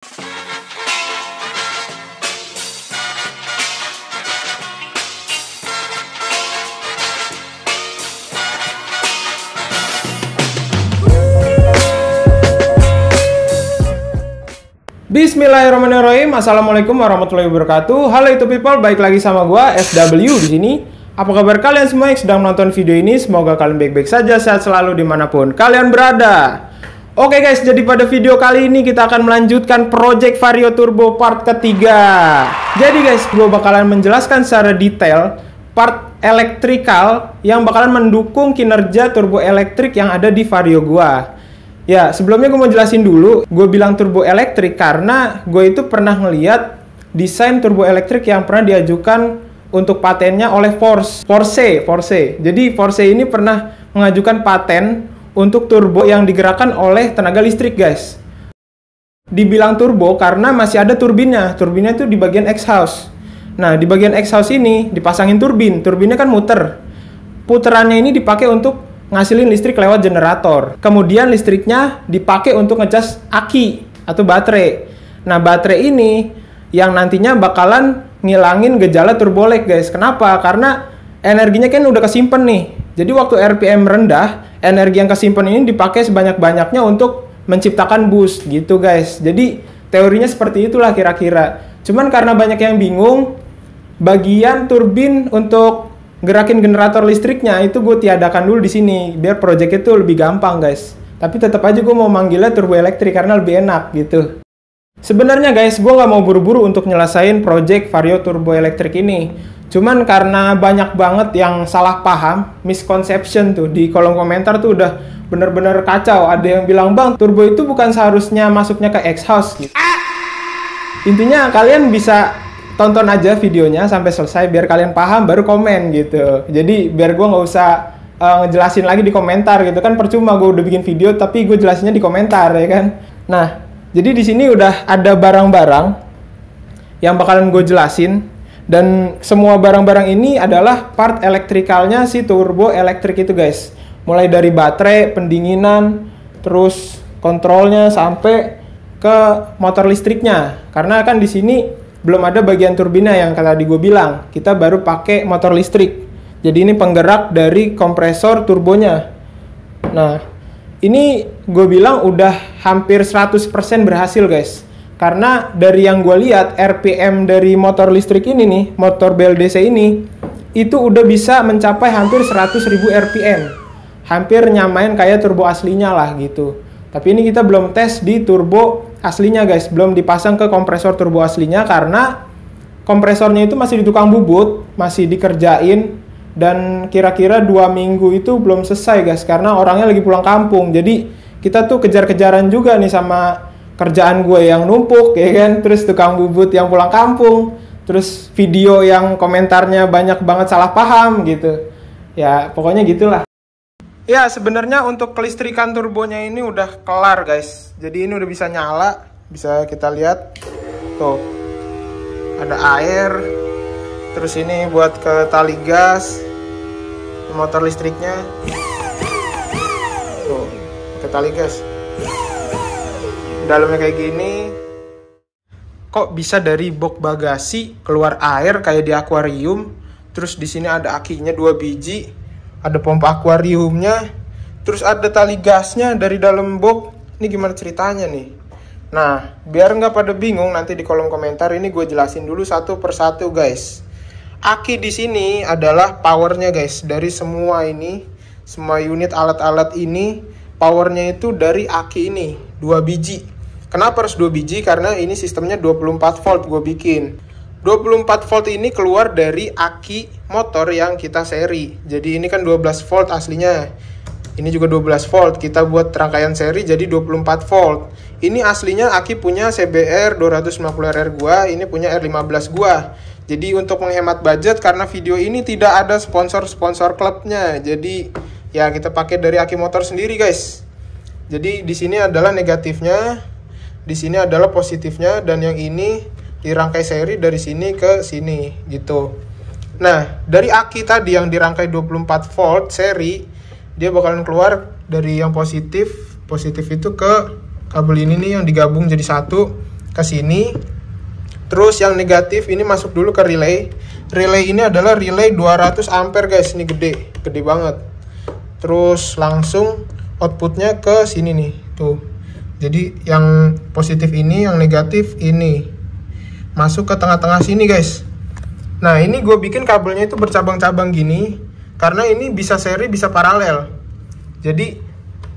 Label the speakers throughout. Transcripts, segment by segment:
Speaker 1: Bismillahirrahmanirrahim. Assalamualaikum warahmatullahi wabarakatuh. Halo itu people, baik lagi sama gua SW di sini. Apa kabar kalian semua yang sedang menonton video ini? Semoga kalian baik-baik saja, sehat selalu dimanapun kalian berada. Oke guys, jadi pada video kali ini kita akan melanjutkan Project Vario Turbo part ketiga. Jadi guys, gua bakalan menjelaskan secara detail part elektrikal yang bakalan mendukung kinerja turbo elektrik yang ada di Vario gua. Ya, sebelumnya gue mau jelasin dulu, gue bilang turbo elektrik karena gue itu pernah ngeliat desain turbo elektrik yang pernah diajukan untuk patennya oleh Porsche. Jadi Porsche ini pernah mengajukan paten untuk turbo yang digerakkan oleh tenaga listrik, guys. Dibilang turbo karena masih ada turbinnya. Turbinnya itu di bagian exhaust. Nah, di bagian exhaust ini dipasangin turbin. Turbinnya kan muter. Puterannya ini dipakai untuk ngasilin listrik lewat generator. Kemudian listriknya dipakai untuk ngecas aki atau baterai. Nah, baterai ini yang nantinya bakalan ngilangin gejala turbo lag, guys. Kenapa? Karena energinya kan udah kesimpan nih. Jadi waktu RPM rendah, energi yang kesimpan ini dipakai sebanyak-banyaknya untuk menciptakan boost gitu, guys. Jadi teorinya seperti itulah kira-kira. Cuman karena banyak yang bingung, bagian turbin untuk gerakin generator listriknya itu gue tiadakan dulu di sini biar project itu lebih gampang, guys. Tapi tetap aja gue mau manggilnya turbo elektrik karena lebih enak gitu. Sebenarnya guys, gue nggak mau buru-buru untuk nyelesain project Vario turbo elektrik ini. Cuman karena banyak banget yang salah paham, misconception tuh di kolom komentar tuh udah bener-bener kacau. Ada yang bilang, bang, turbo itu bukan seharusnya masuknya ke exhaust gitu. Intinya kalian bisa tonton aja videonya sampai selesai biar kalian paham baru komen gitu. Jadi biar gue nggak usah ngejelasin lagi di komentar gitu kan, percuma gue udah bikin video tapi gue jelasinnya di komentar ya kan. Nah, jadi di sini udah ada barang-barang yang bakalan gue jelasin dan semua barang-barang ini adalah part elektrikalnya si turbo elektrik itu, guys. Mulai dari baterai, pendinginan, terus kontrolnya sampai ke motor listriknya. Karena kan di sini belum ada bagian turbina yang tadi gue bilang. Kita baru pakai motor listrik. Jadi ini penggerak dari kompresor turbonya. Nah, ini gue bilang udah hampir 100% berhasil, guys. Karena dari yang gue lihat RPM dari motor listrik ini nih, motor BLDC ini, itu udah bisa mencapai hampir 100.000 RPM. Hampir nyamain kayak turbo aslinya lah gitu. Tapi ini kita belum tes di turbo aslinya, guys. Belum dipasang ke kompresor turbo aslinya karena kompresornya itu masih di tukang bubut, masih dikerjain, dan kira-kira 2 minggu itu belum selesai, guys, karena orangnya lagi pulang kampung. Jadi kita tuh kejar-kejaran juga nih sama kerjaan gue yang numpuk ya kan, terus tukang bubut yang pulang kampung, terus video yang komentarnya banyak banget salah paham gitu. Ya pokoknya gitulah. Ya, sebenarnya untuk kelistrikan turbonya ini udah kelar, guys. Jadi ini udah bisa nyala, bisa kita lihat. Tuh, ada air. Terus ini buat ke tali gas, motor listriknya. Tuh, ke tali gas. Dalamnya kayak gini. Kok bisa dari box bagasi keluar air kayak di akuarium? Terus di sini ada akinya 2 biji. Ada pompa akuariumnya, terus ada tali gasnya dari dalam box. Ini gimana ceritanya nih? Nah, biar nggak pada bingung nanti di kolom komentar ini gue jelasin dulu satu persatu, guys. Aki di sini adalah powernya, guys. Dari semua ini, semua unit alat-alat ini, powernya itu dari aki ini, 2 biji. Kenapa harus 2 biji? Karena ini sistemnya 24 volt gue bikin. 24 volt ini keluar dari aki motor yang kita seri. Jadi ini kan 12 volt aslinya. Ini juga 12 volt. Kita buat rangkaian seri jadi 24 volt. Ini aslinya aki punya CBR 250RR gua, ini punya R15 gua. Jadi untuk menghemat budget karena video ini tidak ada sponsor-sponsor klubnya. Jadi ya kita pakai dari aki motor sendiri, guys. Jadi di sini adalah negatifnya, di sini adalah positifnya, dan yang ini dirangkai seri dari sini ke sini gitu. Nah, dari aki tadi yang dirangkai 24 volt seri, dia bakalan keluar dari yang positif itu ke kabel ini nih yang digabung jadi satu. ke sini. Terus yang negatif ini masuk dulu ke relay. Relay ini adalah relay 200 ampere guys, ini gede banget. Terus langsung outputnya ke sini nih, tuh. Jadi yang positif ini, yang negatif ini masuk ke tengah-tengah sini guys. Nah ini gue bikin kabelnya itu bercabang-cabang gini, karena ini bisa seri bisa paralel. Jadi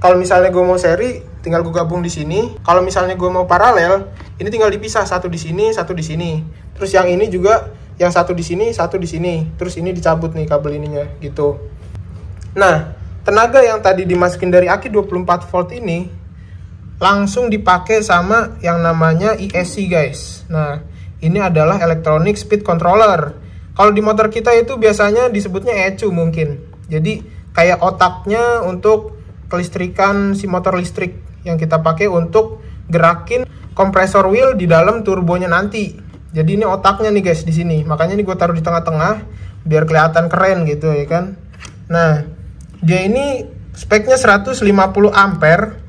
Speaker 1: kalau misalnya gue mau seri, tinggal gue gabung di sini. Kalau misalnya gue mau paralel, ini tinggal dipisah, satu di sini, satu di sini. Terus yang ini juga, yang satu di sini, satu di sini. Terus ini dicabut nih kabel ininya, gitu. Nah, tenaga yang tadi dimasukin dari aki 24 volt ini langsung dipakai sama yang namanya ESC guys. Nah, ini adalah electronic speed controller. Kalau di motor kita itu biasanya disebutnya ECU mungkin. Jadi kayak otaknya untuk kelistrikan si motor listrik yang kita pakai untuk gerakin kompresor wheel di dalam turbonya nanti. Jadi ini otaknya nih guys di sini. Makanya ini gue taruh di tengah-tengah biar kelihatan keren gitu ya kan. Nah, dia ini speknya 150 ampere.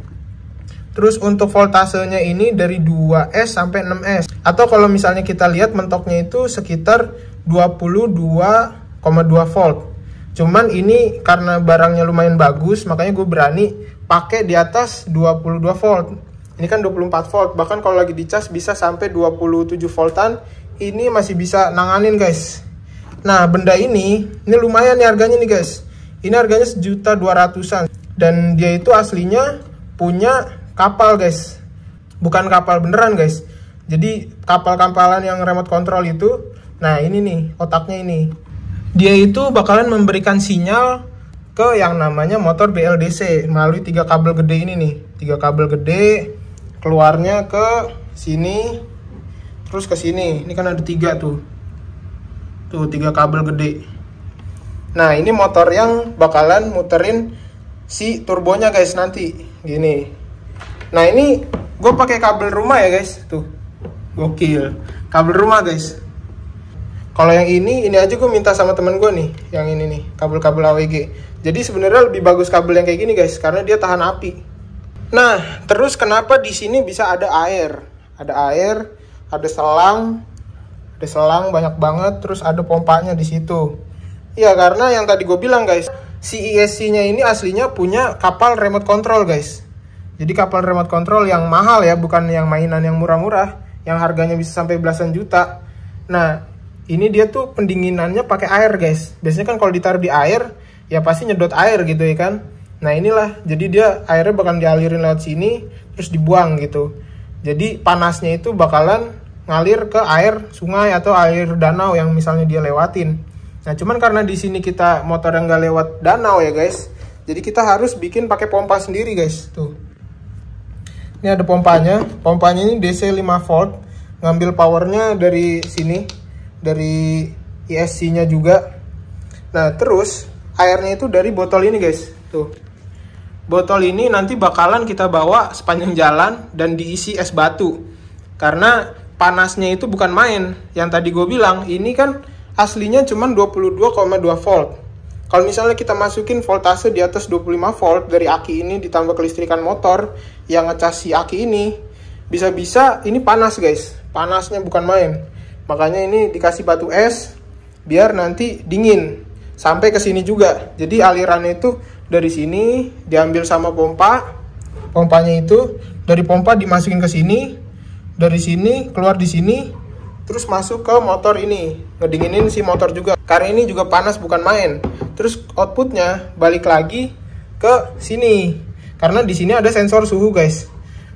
Speaker 1: Terus untuk voltasenya ini dari 2S sampai 6S. Atau kalau misalnya kita lihat mentoknya itu sekitar 22,2 volt. Cuman ini karena barangnya lumayan bagus, makanya gue berani pakai di atas 22 volt. Ini kan 24 volt, bahkan kalau lagi dicas bisa sampai 27 voltan. Ini masih bisa nanganin guys. Nah benda ini lumayan nih harganya nih guys. Ini harganya 1.200.000-an. Dan dia itu aslinya punya kapal guys. Bukan kapal beneran guys. Jadi kapal-kapalan yang remote control itu. Nah ini nih otaknya ini. Dia itu bakalan memberikan sinyal ke yang namanya motor BLDC melalui 3 kabel gede ini nih. 3 kabel gede keluarnya ke sini terus ke sini. Ini kan ada 3 tuh. Tuh 3 kabel gede. Nah, ini motor yang bakalan muterin si turbonya guys nanti. Gini. Nah, ini gue pakai kabel rumah ya guys. Tuh. Gokil. Kabel rumah guys. Kalau yang ini aja gue minta sama temen gue nih, yang ini nih, kabel-kabel AWG. Jadi sebenarnya lebih bagus kabel yang kayak gini guys, karena dia tahan api. Nah, terus kenapa di sini bisa ada air? Ada air, ada selang banyak banget, terus ada pompanya di situ. Ya karena yang tadi gue bilang guys, si ESC-nya ini aslinya punya kapal remote control guys. Jadi kapal remote control yang mahal ya, bukan yang mainan yang murah-murah, yang harganya bisa sampai belasan juta. Nah, ini dia tuh pendinginannya pakai air guys. Biasanya kan kalau ditaruh di air ya pasti nyedot air gitu ya kan. Nah inilah, jadi dia airnya bakal dialirin lewat sini terus dibuang gitu. Jadi panasnya itu bakalan ngalir ke air sungai atau air danau yang misalnya dia lewatin. Nah cuman karena di sini kita motor yang nggak lewat danau ya guys, jadi kita harus bikin pakai pompa sendiri guys. Tuh, ini ada pompanya. Pompanya ini DC 5 volt, ngambil powernya dari sini, dari ESC-nya juga. Nah, terus airnya itu dari botol ini, guys. Tuh. Botol ini nanti bakalan kita bawa sepanjang jalan dan diisi es batu. Karena panasnya itu bukan main. Yang tadi gue bilang, ini kan aslinya cuma 22,2 volt. Kalau misalnya kita masukin voltase di atas 25 volt dari aki ini ditambah kelistrikan motor yang ngecas si aki ini, bisa-bisa ini panas, guys. Panasnya bukan main. Makanya ini dikasih batu es biar nanti dingin sampai ke sini juga. Jadi alirannya itu dari sini diambil sama pompa. Pompanya itu dari pompa dimasukin ke sini, dari sini keluar di sini, terus masuk ke motor ini, ngedinginin si motor juga. Karena ini juga panas bukan main. Terus outputnya balik lagi ke sini. Karena di sini ada sensor suhu, guys.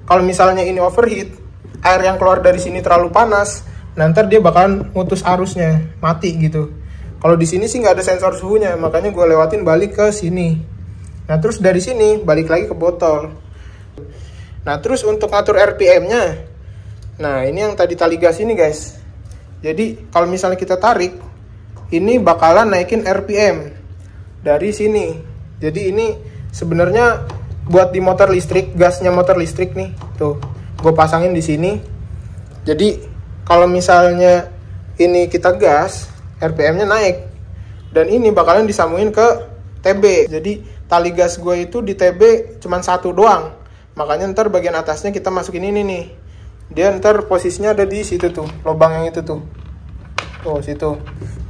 Speaker 1: Kalau misalnya ini overheat, air yang keluar dari sini terlalu panas, nanti dia bakalan mutus arusnya, mati gitu. Kalau di sini sih nggak ada sensor suhunya, makanya gue lewatin balik ke sini. Nah terus dari sini balik lagi ke botol. Nah terus untuk ngatur RPM-nya, nah ini yang tadi tali gas ini guys. Jadi kalau misalnya kita tarik, ini bakalan naikin RPM dari sini. Jadi ini sebenarnya buat di motor listrik, gasnya motor listrik nih, tuh gue pasangin di sini. Jadi kalau misalnya ini kita gas, RPM-nya naik. Dan ini bakalan disambungin ke TB. Jadi tali gas gue itu di TB cuma 1 doang. Makanya ntar bagian atasnya kita masukin ini nih. dia ntar posisinya ada di situ tuh, lubang yang itu tuh. Tuh, situ.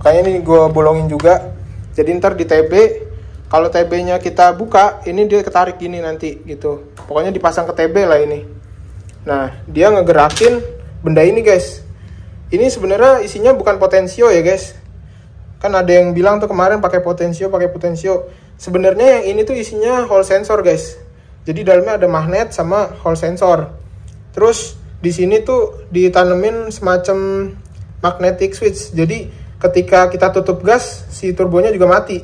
Speaker 1: Makanya ini gue bolongin juga. Jadi ntar di TB, kalau TB-nya kita buka, ini dia ketarik gini nanti gitu. Pokoknya dipasang ke TB lah ini. Nah, dia ngegerakin benda ini, guys. Ini sebenarnya isinya bukan potensio ya, guys. Kan ada yang bilang tuh kemarin pakai potensio. Sebenarnya yang ini tuh isinya hall sensor, guys. Jadi dalamnya ada magnet sama hall sensor. Terus di sini tuh ditanemin semacam magnetic switch. Jadi ketika kita tutup gas, si turbonya juga mati.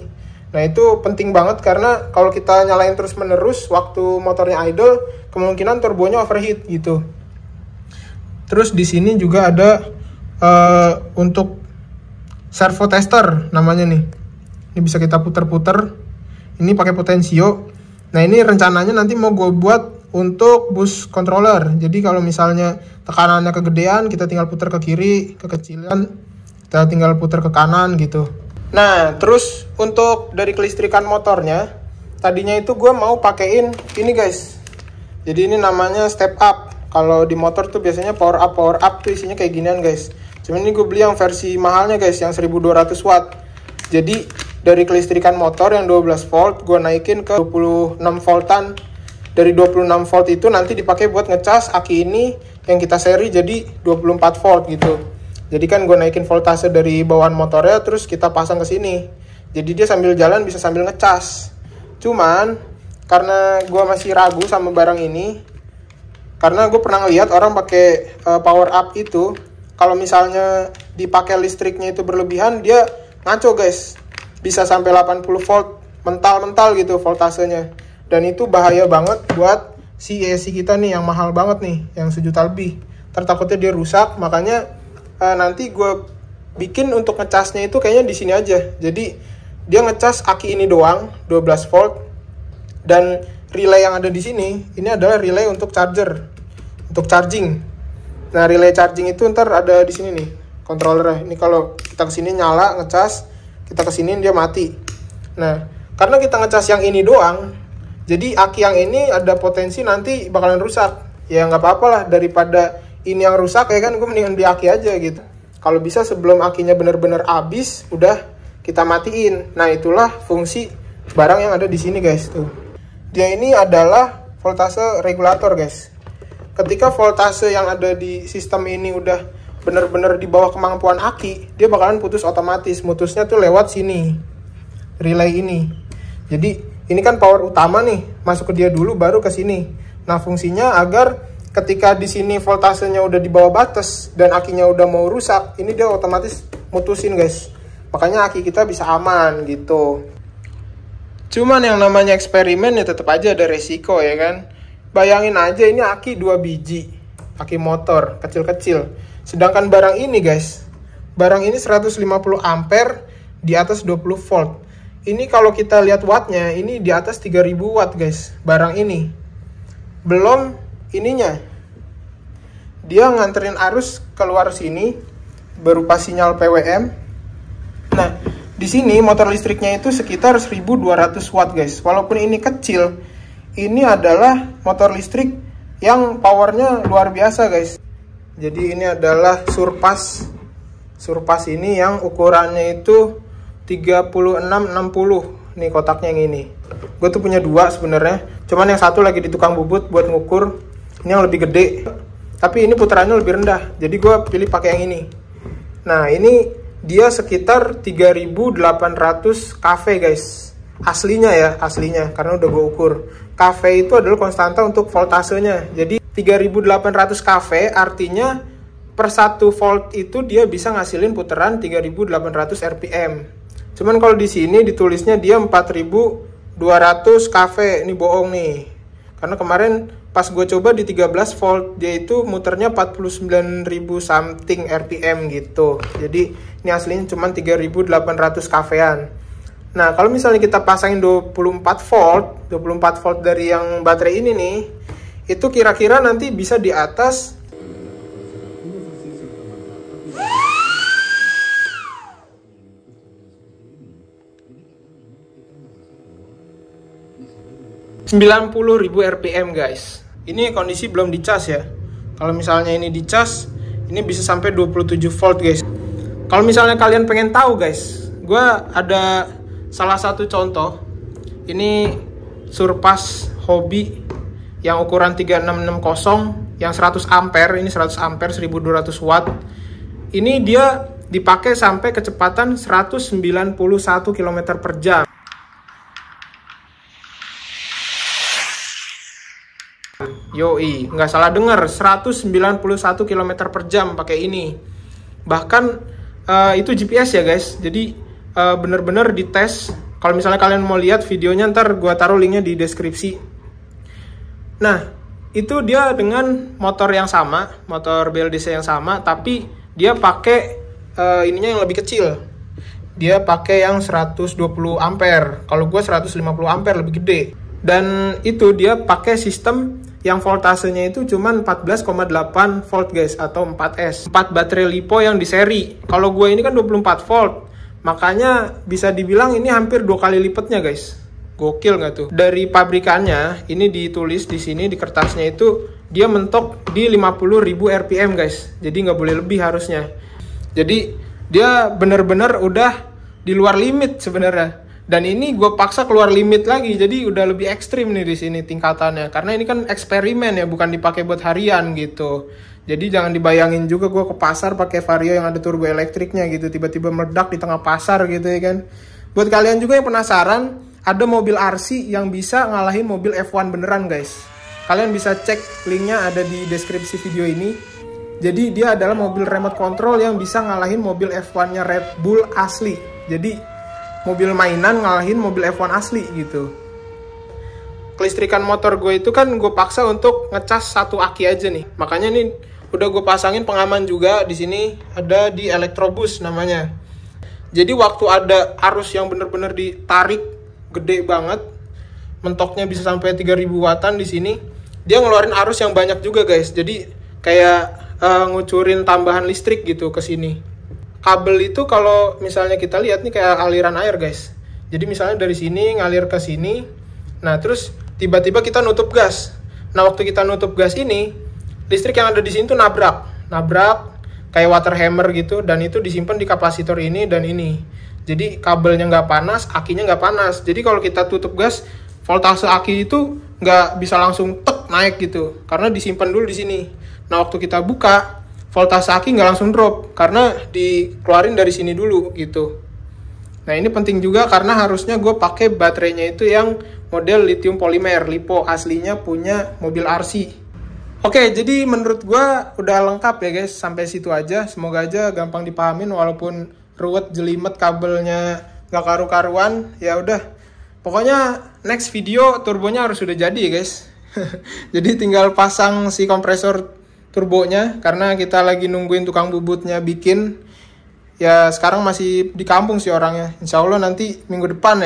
Speaker 1: Nah, itu penting banget karena kalau kita nyalain terus-menerus waktu motornya idle, kemungkinan turbonya overheat gitu. Terus di sini juga ada untuk servo tester namanya nih. Ini bisa kita puter-puter. Ini pakai potensio. Nah, ini rencananya nanti mau gue buat untuk bus controller. Jadi kalau misalnya tekanannya kegedean, kita tinggal puter ke kiri, kekecilan, kita tinggal puter ke kanan gitu. Nah, terus untuk dari kelistrikan motornya, tadinya itu gue mau pakein ini, guys. Jadi ini namanya step up. Kalau di motor tuh biasanya power up tuh isinya kayak ginian, guys. Cuman ini gue beli yang versi mahalnya, guys, yang 1200 watt. Jadi dari kelistrikan motor yang 12 volt, gue naikin ke 26 voltan. Dari 26 volt itu nanti dipakai buat ngecas aki ini yang kita seri jadi 24 volt gitu. Jadi kan gue naikin voltase dari bawaan motornya, terus kita pasang ke sini. Jadi dia sambil jalan bisa sambil ngecas. Cuman karena gue masih ragu sama barang ini, karena gue pernah lihat orang pakai power up itu, kalau misalnya dipakai listriknya itu berlebihan, dia ngaco, guys. Bisa sampai 80 volt mental-mental gitu voltasenya. Dan itu bahaya banget buat si ESC kita nih yang mahal banget nih, yang 1 juta lebih. Takutnya dia rusak, makanya nanti gue bikin untuk ngecasnya itu kayaknya di sini aja. Jadi dia ngecas aki ini doang 12 volt, dan relay yang ada di sini ini adalah relay untuk charger, untuk charging. Nah, relay charging itu ntar ada di sini nih kontrolernya. Ini kalau kita kesini nyala ngecas, kita kesini dia mati. Nah, karena kita ngecas yang ini doang, jadi aki yang ini ada potensi nanti bakalan rusak. Ya nggak apa-apa lah, daripada ini yang rusak ya kan, gue mendingan beli aki aja gitu. Kalau bisa sebelum akinya bener-bener habis, udah kita matiin. Nah, itulah fungsi barang yang ada di sini, guys. Tuh. Dia ini adalah voltase regulator, guys. Ketika voltase yang ada di sistem ini udah bener-bener di bawah kemampuan aki, dia bakalan putus otomatis. Mutusnya tuh lewat sini, relay ini. Jadi ini kan power utama nih, masuk ke dia dulu baru ke sini. Nah, fungsinya agar ketika di sini voltasenya udah di bawah batas dan akinya udah mau rusak, ini dia otomatis mutusin, guys. Makanya aki kita bisa aman gitu. Cuman yang namanya eksperimen ya tetap aja ada resiko ya kan. Bayangin aja ini aki 2 biji, aki motor kecil-kecil. Sedangkan barang ini, guys, barang ini 150 ampere di atas 20 volt. Ini kalau kita lihat wattnya, ini di atas 3000 watt, guys, barang ini. Belum ininya, dia nganterin arus keluar sini berupa sinyal PWM. Nah, di sini motor listriknya itu sekitar 1200 watt, guys. Walaupun ini kecil, ini adalah motor listrik yang powernya luar biasa, guys. Jadi ini adalah Surpass. Surpass ini yang ukurannya itu 3660. Nih kotaknya yang ini. Gue tuh punya 2 sebenarnya. Cuman yang satu lagi di tukang bubut buat ngukur. Ini yang lebih gede. Tapi ini putarannya lebih rendah. Jadi gue pilih pakai yang ini. Nah, ini dia sekitar 3800 kV, guys. Aslinya ya, aslinya. Karena udah gue ukur. kV itu adalah konstanta untuk voltasenya. Jadi 3800 kV artinya per 1 volt itu dia bisa ngasilin putaran 3800 RPM. Cuman kalau di sini ditulisnya dia 4200 kV. Ini bohong nih. Karena kemarin pas gue coba di 13 volt dia itu muternya 49.000 something RPM gitu. Jadi ini aslinya cuma 3800 kV-an. Nah, kalau misalnya kita pasangin 24 volt dari yang baterai ini nih, itu kira-kira nanti bisa di atas 90.000 RPM, guys. Ini kondisi belum dicas ya. Kalau misalnya ini dicas, ini bisa sampai 27 volt guys. Kalau misalnya kalian pengen tahu guys, gue ada salah satu contoh. Ini Surpass Hobby yang ukuran 3660 yang 100 ampere. Ini 100 ampere 1200 watt. Ini dia dipakai sampai kecepatan 191 km per jam. Yoi, nggak salah denger, 191 km per jam pakai ini. Bahkan itu GPS ya guys, jadi bener-bener dites. Kalau misalnya kalian mau lihat videonya, ntar gua taruh linknya di deskripsi. Nah, itu dia dengan motor yang sama, motor BLDC yang sama, tapi dia pakai ininya yang lebih kecil. Dia pakai yang 120 ampere. Kalau gua 150 ampere, lebih gede. Dan itu dia pakai sistem yang voltasenya itu cuma 14,8 volt guys, atau 4S. 4 baterai LiPo yang di seri. Kalau gue ini kan 24 volt. Makanya bisa dibilang ini hampir 2 kali lipatnya guys. Gokil nggak tuh? Dari pabrikannya, ini ditulis di sini di kertasnya itu dia mentok di 50.000 RPM guys. Jadi nggak boleh lebih harusnya. Jadi dia bener-bener udah di luar limit sebenarnya. Dan ini gue paksa keluar limit lagi, jadi udah lebih ekstrim nih di sini tingkatannya. Karena ini kan eksperimen ya, bukan dipakai buat harian gitu. Jadi jangan dibayangin juga gue ke pasar pakai Vario yang ada turbo elektriknya gitu, tiba-tiba meledak di tengah pasar gitu ya kan. Buat kalian juga yang penasaran, ada mobil RC yang bisa ngalahin mobil F1 beneran guys. Kalian bisa cek linknya ada di deskripsi video ini. Jadi dia adalah mobil remote control yang bisa ngalahin mobil F1-nya Red Bull asli. Jadi mobil mainan ngalahin mobil F1 asli gitu. Kelistrikan motor gue itu kan gue paksa untuk ngecas satu aki aja nih. Makanya nih udah gue pasangin pengaman juga di sini, ada di Electrobus namanya. Jadi waktu ada arus yang bener-bener ditarik gede banget, mentoknya bisa sampai 3000 wattan di sini, dia ngeluarin arus yang banyak juga guys. Jadi kayak ngucurin tambahan listrik gitu ke sini. Kabel itu kalau misalnya kita lihat nih kayak aliran air guys. Jadi misalnya dari sini ngalir ke sini. Nah terus tiba-tiba kita nutup gas. Nah waktu kita nutup gas ini, listrik yang ada di sini tuh nabrak kayak water hammer gitu. Dan itu disimpan di kapasitor ini dan ini. Jadi kabelnya nggak panas, akinya nggak panas. Jadi kalau kita tutup gas, voltase aki itu nggak bisa langsung tek naik gitu. Karena disimpan dulu di sini. Nah waktu kita buka, voltase aki nggak langsung drop karena dikeluarin dari sini dulu gitu. Nah ini penting juga karena harusnya gue pakai baterainya itu yang model lithium polimer LiPo aslinya punya mobil RC. Oke, jadi menurut gue udah lengkap ya guys, sampai situ aja. Semoga aja gampang dipahamin walaupun ruwet jelimet kabelnya nggak karu-karuan. Ya udah, pokoknya next video turbonya harus sudah jadi ya guys. Jadi tinggal pasang si kompresor turbonya, karena kita lagi nungguin tukang bubutnya bikin. Ya sekarang masih di kampung sih orangnya. Insya Allah nanti minggu depan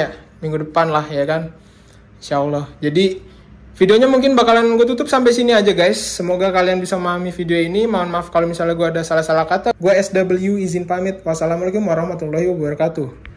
Speaker 1: lah ya kan, Insya Allah. Jadi videonya mungkin bakalan gue tutup sampai sini aja guys. Semoga kalian bisa memahami video ini. Mohon maaf kalau misalnya gue ada salah-salah kata. Gue SW izin pamit. Wassalamualaikum warahmatullahi wabarakatuh.